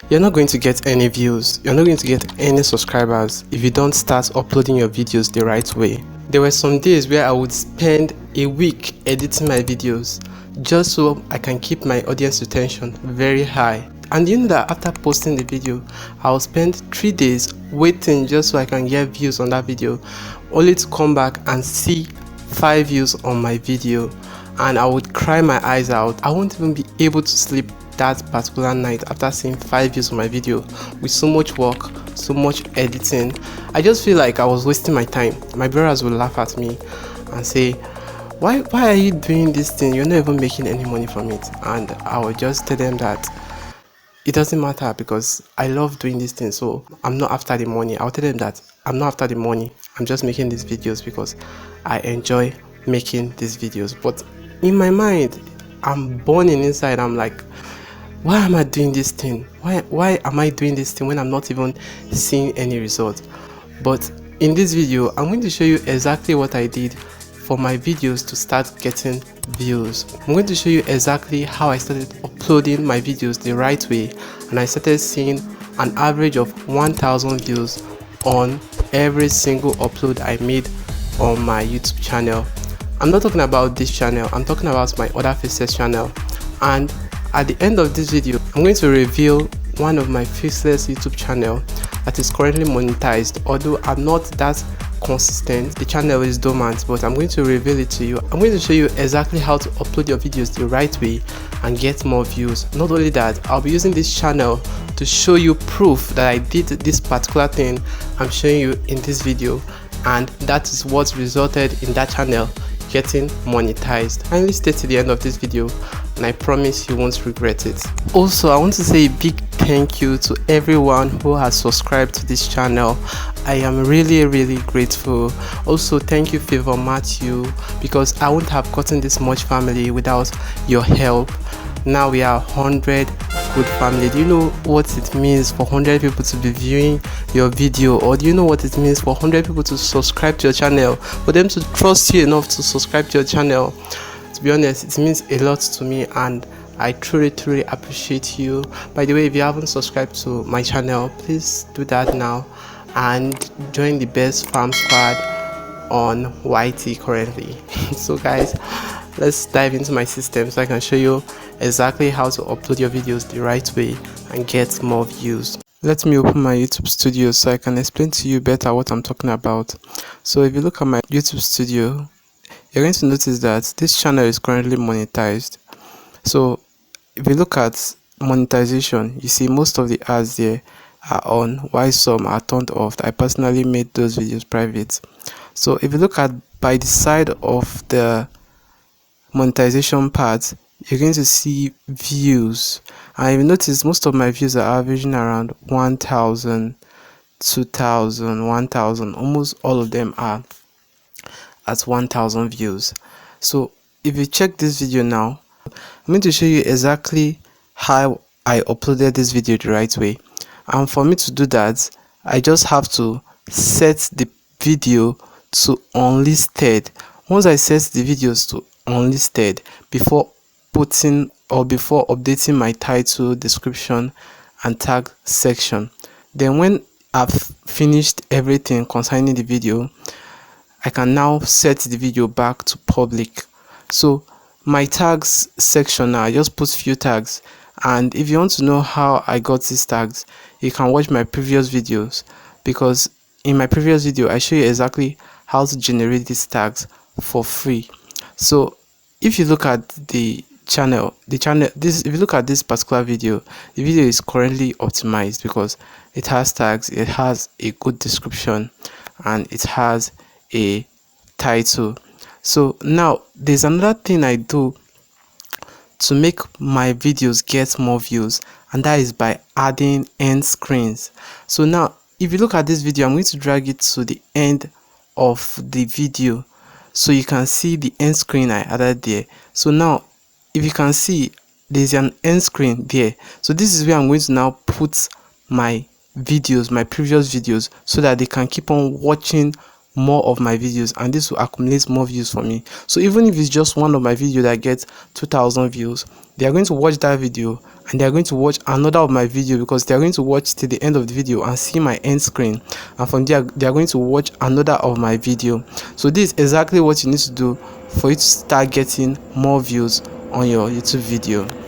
You're not going to get any views, you're not going to get any subscribers if you don't start uploading your videos the right way. There were some days where I would spend a week editing my videos just so I can keep my audience retention very high. And you know that after posting the video, I'll spend 3 days waiting just so I can get views on that video, only to come back and see 5 views on my video, and I would cry my eyes out. I won't even be able to sleep that particular night after seeing 5 views on my video. With so much work, so much editing, I just feel like I was wasting my time. My brothers would laugh at me and say, why are you doing this thing? You're not even making any money from it. And I would just tell them that it doesn't matter because I love doing this thing, so I'm not after the money. I'll tell them that I'm not after the money, I'm just making these videos because I enjoy making these videos. But in my mind, I'm burning inside. I'm like, why am I doing this thing? Why am I doing this thing when I'm not even seeing any result? But in this video, I'm going to show you exactly what I did for my videos to start getting views. I'm going to show you exactly how I started uploading my videos the right way, and I started seeing an average of 1,000 views on every single upload I made on my YouTube channel. I'm not talking about this channel, I'm talking about my other faceless channel. And at the end of this video, I'm going to reveal one of my faceless YouTube channel that is currently monetized. Although I'm not that consistent, the channel is dormant, but I'm going to reveal it to you. I'm going to show you exactly how to upload your videos the right way and get more views. Not only that, I'll be using this channel to show you proof that I did this particular thing I'm showing you in this video, and that is what resulted in that channel getting monetized. Kindly stay to the end of this video and I promise you won't regret it. Also, I want to say a big thank you to everyone who has subscribed to this channel. I am really grateful. Also, thank you Favor Matthew, because I wouldn't have gotten this much family without your help. Now we are 100 good family. Do you know what it means for 100 people to be viewing your video? Or do you know what it means for 100 people to subscribe to your channel, for them to trust you enough to subscribe to your channel? To be honest, it means a lot to me, and I truly appreciate you. By the way, if you haven't subscribed to my channel, please do that now and join the best farm squad on YT currently. So guys, let's dive into my system so I can show you exactly how to upload your videos the right way and get more views. Let me open my YouTube studio so I can explain to you better what I'm talking about. So if you look at my YouTube studio, you're going to notice that this channel is currently monetized. So if you look at monetization, you see most of the ads there are on, while some are turned off. I personally made those videos private. So if you look at by the side of the monetization part, you're going to see views, and if you notice, most of my views are averaging around 1,000, 2,000, 1,000. Almost all of them are at 1,000 views. So if you check this video now, I'm going to show you exactly how I uploaded this video the right way. And for me to do that, I just have to set the video to unlisted. Once I set the videos to unlisted, before putting or before updating my title, description and tag section, then when I've finished everything concerning the video, I can now set the video back to public. So my tags section now, I just put few tags, and if you want to know how I got these tags, you can watch my previous videos, because in my previous video I show you exactly how to generate these tags for free. So if you look at the channel, if you look at this particular video, the video is currently optimized because it has tags, it has a good description, and it has a title. So now there's another thing I do to make my videos get more views, and that is by adding end screens. So now if you look at this video, I'm going to drag it to the end of the video so you can see the end screen I added there. So now if you can see, there's an end screen there. So this is where I'm going to now put my videos, my previous videos, so that they can keep on watching more of my videos, and this will accumulate more views for me. So even if it's just one of my videos that gets 2,000 views, they are going to watch that video and they are going to watch another of my video, because they are going to watch till the end of the video and see my end screen, and from there they are going to watch another of my video. So this is exactly what you need to do for you to start getting more views on your YouTube video.